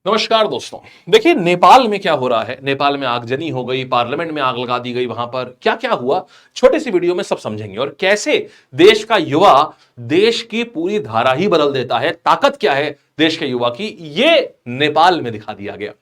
नमस्कार दोस्तों। देखिए नेपाल में क्या हो रहा है। नेपाल में आगजनी हो गई, पार्लियामेंट में आग लगा दी गई। वहां पर क्या क्या हुआ, छोटी सी वीडियो में सब समझेंगे। और कैसे देश का युवा देश की पूरी धारा ही बदल देता है। ताकत क्या है देश के युवा की, ये नेपाल में दिखा दिया गया।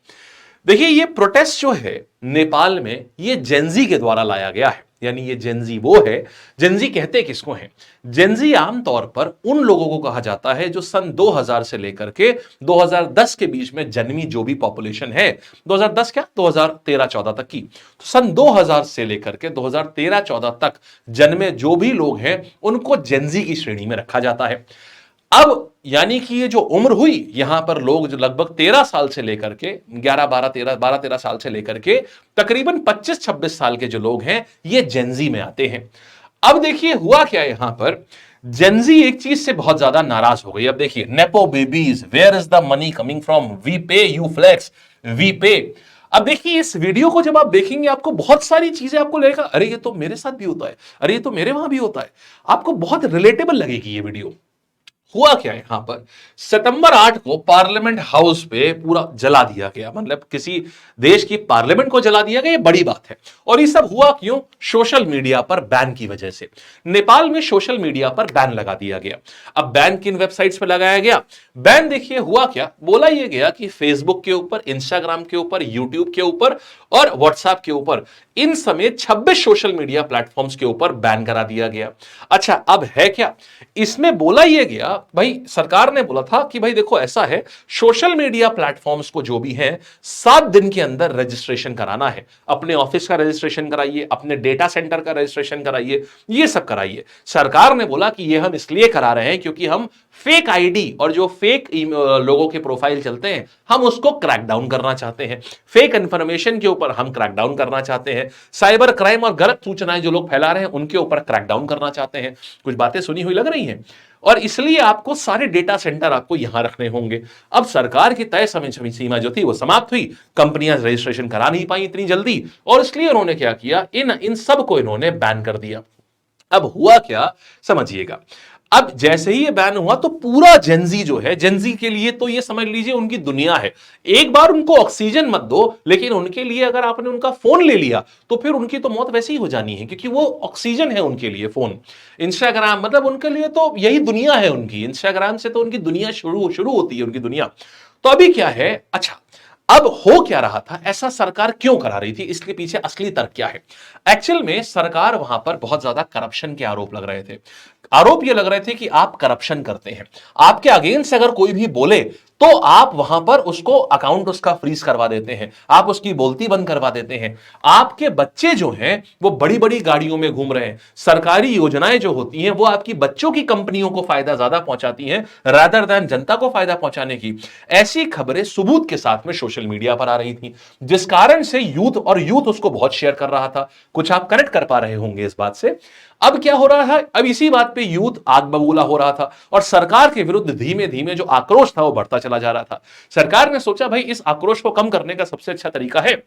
देखिए ये प्रोटेस्ट जो है नेपाल में, ये जेंजी के द्वारा लाया गया है। यानी ये जेंजी वो है, जेंजी कहते किसको हैं? जेंजी आमतौर पर उन लोगों को कहा जाता है जो सन 2000 से लेकर के 2010 के बीच में जन्मी जो भी पॉपुलेशन है, 2010 क्या 2013-14 तक की, तो सन 2000 से लेकर के 2013-14 तक जन्मे जो भी लोग हैं उनको जेंजी की श्रेणी में रखा जाता है। अब यानी कि ये जो उम्र हुई यहां पर लोग जो लगभग 13 साल से लेकर के 11-12 13 साल से लेकर के तकरीबन 25-26 साल के जो लोग हैं ये जेंजी में आते हैं। अब देखिए हुआ क्या यहां पर, जेंजी एक चीज से बहुत ज्यादा नाराज हो गई। अब देखिए nepo babies, where is the money coming from, we pay you flex, we pay. अब देखिए इस वीडियो को जब आप देखेंगे आपको बहुत सारी चीजें आपको लगेगा, अरे ये तो मेरे साथ भी होता है, अरे ये तो मेरे वहां भी होता है। आपको बहुत रिलेटेबल लगेगी ये वीडियो। हुआ क्या है यहां पर, सितंबर 8 को पार्लियामेंट हाउस पे पूरा जला दिया गया। मतलब किसी देश की पार्लियामेंट को जला दिया गया, ये बड़ी बात है। और ये सब हुआ क्यों? सोशल मीडिया पर बैन की वजह से। नेपाल में सोशल मीडिया पर बैन लगा दिया गया। अब बैन किन वेबसाइट्स पर लगाया गया? बैन देखिए हुआ क्या, बोला यह गया कि फेसबुक के ऊपर, इंस्टाग्राम के ऊपर, यूट्यूब के ऊपर और व्हाट्सएप के ऊपर, इन समेत 26 सोशल मीडिया प्लेटफॉर्म्स के ऊपर बैन करा दिया गया। अच्छा अब है क्या इसमें, बोला यह गया, भाई सरकार ने बोला था कि भाई देखो ऐसा है, सोशल मीडिया प्लेटफॉर्म्स को जो भी है 7 दिन के अंदर रजिस्ट्रेशन कराना है। अपने ऑफिस का रजिस्ट्रेशन कराइए, अपने डेटा सेंटर का रजिस्ट्रेशन कराइए, ये सब कराइए। सरकार ने बोला कि ये हम इसलिए करा रहे हैं क्योंकि हम फेक आईडी और जो फेक लोगों के प्रोफाइल चलते हैं हम उसको क्रैकडाउन करना चाहते हैं। फेक इंफॉर्मेशन के ऊपर हम क्रैकडाउन करना चाहते हैं। साइबर क्राइम और गलत सूचनाएं जो लोग फैला रहे हैं उनके ऊपर क्रैकडाउन करना चाहते हैं। कुछ बातें सुनी हुई लग रही हैं। और इसलिए आपको सारे डेटा सेंटर आपको यहां रखने होंगे। अब सरकार की तय समय सीमा जो थी वो समाप्त हुई, कंपनियां रजिस्ट्रेशन करा नहीं पाई इतनी जल्दी, और इसलिए उन्होंने क्या किया, इन सब को इन्होंने बैन कर दिया। अब हुआ क्या समझिएगा, अब जैसे ही ये बैन हुआ तो पूरा जेंजी जो है, जेंजी के लिए तो ये समझ लीजिए उनकी दुनिया है। एक बार उनको ऑक्सीजन मत दो, लेकिन उनके लिए अगर आपने उनका फोन ले लिया तो फिर उनकी तो मौत वैसे ही हो जानी है, क्योंकि वो ऑक्सीजन है उनके लिए फोन। इंस्टाग्राम मतलब उनके लिए तो यही दुनिया है उनकी, इंस्टाग्राम से तो उनकी दुनिया शुरू शुरू होती है उनकी दुनिया। तो अभी क्या है, अच्छा अब हो क्या रहा था, ऐसा सरकार क्यों करा रही थी, इसके पीछे असली तर्क क्या है? एक्चुअल में सरकार वहां पर बहुत ज्यादा करप्शन के आरोप लग रहे थे। आरोप ये लग रहे थे कि आप करप्शन करते हैं, आपके अगेंस्ट अगर कोई भी बोले तो आप वहां पर उसको अकाउंट उसका फ्रीज करवा देते हैं, आप उसकी बोलती बंद करवा देते हैं। आपके बच्चे जो हैं वो बड़ी बड़ी गाड़ियों में घूम रहे हैं, सरकारी योजनाएं जो होती हैं वो आपकी बच्चों की कंपनियों को फायदा ज्यादा पहुंचाती हैं रादर देन जनता को फायदा पहुंचाने की। ऐसी खबरें सबूत के साथ में सोशल मीडिया पर आ रही थी, जिस कारण से यूथ उसको बहुत शेयर कर रहा था। कुछ आप कनेक्ट कर पा रहे होंगे इस बात से। अब क्या हो रहा है, अब इसी बात पे यूथ आग बबूला हो रहा था और सरकार के विरुद्ध धीमे धीमे जो आक्रोश था वो बढ़ता चला जा रहा था। सरकार ने सोचा भाई इस आक्रोश को कम करने का सबसे अच्छा तरीका है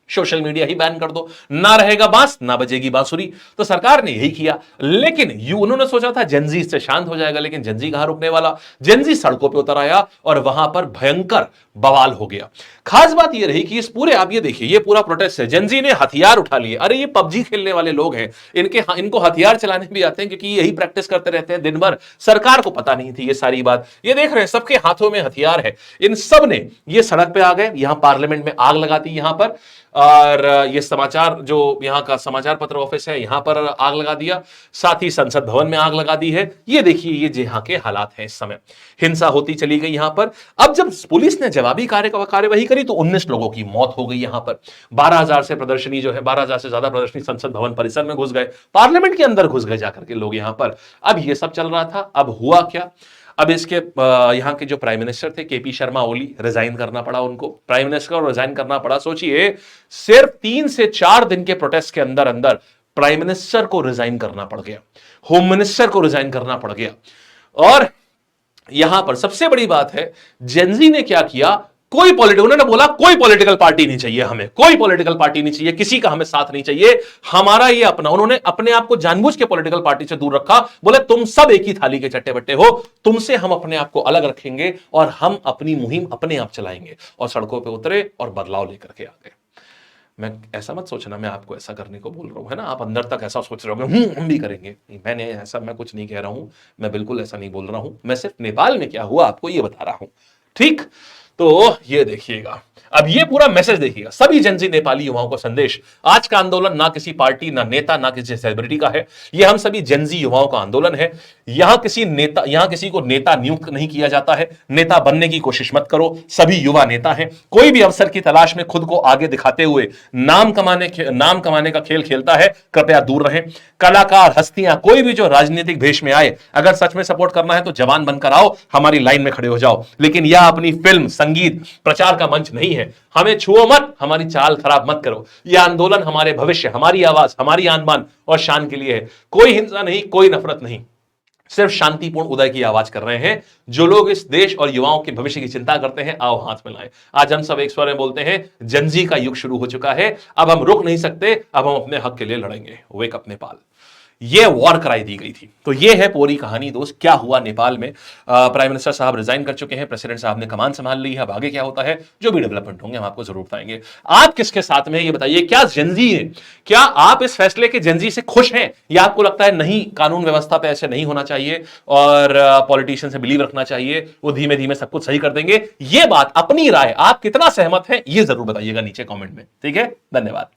सोशल मीडिया ही बैन कर दो, ना रहेगा बांस ना बजेगी बांसुरी। तो सरकार ने यही किया, लेकिन उन्होंने सोचा था जेंजी इससे शांत हो जाएगा, लेकिन जेंजी कहां रुकने वाला, जेंजी सड़कों पे उतर आया और वहां पर भयंकर बवाल हो गया। खास बात यह रही कि इस पूरे, आप ये देखिए ये पूरा प्रोटेस्ट है, जेंजी ने हथियार उठा लिए। अरे ये पबजी खेलने वाले लोग हैं, इनको हथियार चलाने भी आते हैं क्योंकि यही प्रैक्टिस करते रहते हैं दिन भर। सरकार को पता नहीं थी ये सारी बात, ये देख रहे हैं सबके हाथों में हथियार है। इन सब ने ये सड़क पे आ गए, यहां पार्लियामेंट में आग लगा दी यहां पर, और ये समाचार जो यहां का समाचार पत्र ऑफिस है यहां पर आग लगा दिया, साथ ही संसद भवन में आग लगा दी है। ये देखिए ये यहां के हालात हैं इस समय, हिंसा होती चली गई यहां पर। अब जब पुलिस ने जवाबी कार्यवाही करी तो 19 लोगों की मौत हो गई यहां पर। 12,000 से प्रदर्शनी जो है, 12,000 से ज्यादा प्रदर्शनी संसद भवन परिसर में घुस गए, पार्लियामेंट के अंदर घुस गए जाकर के लोग यहां पर। अब ये सब चल रहा था। अब हुआ क्या, अब इसके यहां के जो प्राइम मिनिस्टर थे केपी शर्मा ओली, रिजाइन करना पड़ा उनको, प्राइम मिनिस्टर को रिजाइन करना पड़ा। सोचिए सिर्फ 3 से 4 दिन के प्रोटेस्ट के अंदर अंदर प्राइम मिनिस्टर को रिजाइन करना पड़ गया, होम मिनिस्टर को रिजाइन करना पड़ गया। और यहां पर सबसे बड़ी बात है, जेंजी ने क्या किया, उन्होंने बोला कोई पॉलिटिकल पार्टी नहीं चाहिए हमें, कोई पॉलिटिकल पार्टी नहीं चाहिए, किसी का हमें साथ नहीं चाहिए, हमारा ये अपना। उन्होंने अपने आप को जानबूझ के पॉलिटिकल पार्टी से दूर रखा, बोले तुम सब एक ही थाली के चट्टे बट्टे हो, तुमसे हम अपने आप को अलग रखेंगे और हम अपनी मुहिम अपने आप चलाएंगे। और सड़कों पर उतरे और बदलाव लेकर के आ गए। मैं ऐसा मत सोचना मैं आपको ऐसा करने को बोल रहा हूं, है ना, आप अंदर तक ऐसा सोच रहे हो हम भी करेंगे। नहीं, मैंने ऐसा, मैं कुछ नहीं कह रहा हूं, मैं बिल्कुल ऐसा नहीं बोल रहा हूं, मैं सिर्फ नेपाल में क्या हुआ आपको ये बता रहा हूं। ठीक, तो ये देखिएगा, अब ये पूरा मैसेज देखिएगा, सभी जनजी नेपाली युवाओं को संदेश। आज का आंदोलन ना किसी पार्टी, ना नेता, ना किसी सेलिब्रिटी का है, यह हम सभी जनजी युवाओं का आंदोलन है। यहां किसी को नेता नियुक्त नहीं किया जाता है, नेता बनने की कोशिश मत करो, सभी युवा नेता हैं। कोई भी अवसर की तलाश में खुद को आगे दिखाते हुए नाम कमाने का खेल खेलता है, कृपया दूर रहें। कलाकार, हस्तियां, कोई भी जो राजनीतिक भेष में आए, अगर सच में सपोर्ट करना है तो जवान बनकर आओ, हमारी लाइन में खड़े हो जाओ, लेकिन यह अपनी फिल्म, संगीत, प्रचार का मंच नहीं है। हमें छुओ मत, हमारी चाल खराब मत करो। यह आंदोलन हमारे भविष्य, हमारी आवाज, हमारी आन बान और शान के लिए है। कोई हिंसा नहीं, कोई नफरत नहीं, सिर्फ शांतिपूर्ण उदय की आवाज कर रहे हैं। जो लोग इस देश और युवाओं के भविष्य की चिंता करते हैं, आओ हाथ मिलाएं। आज हम सब एक स्वर में बोलते हैं, जनजी का युग शुरू हो चुका है, अब हम रुक नहीं सकते, अब हम अपने हक के लिए लड़ेंगे। वेक अप नेपाल, ये वॉर कराई दी गई थी। तो ये है पूरी कहानी दोस्त, क्या हुआ नेपाल में। प्राइम मिनिस्टर साहब रिजाइन कर चुके हैं, प्रेसिडेंट साहब ने कमान संभाल ली है, अब आगे क्या होता है, जो भी डेवलपमेंट होंगे हम आपको जरूर बताएंगे। आप किसके साथ में ये बताइए, क्या जेंजी है, क्या आप इस फैसले के जेंजी से खुश हैं, या आपको लगता है नहीं, कानून व्यवस्था पे ऐसे नहीं होना चाहिए और पॉलिटिशियन से बिलीव रखना चाहिए, वो धीमे धीमे सब कुछ सही कर देंगे। ये बात, अपनी राय, आप कितना सहमत है ये जरूर बताइएगा नीचे कॉमेंट में। ठीक है, धन्यवाद।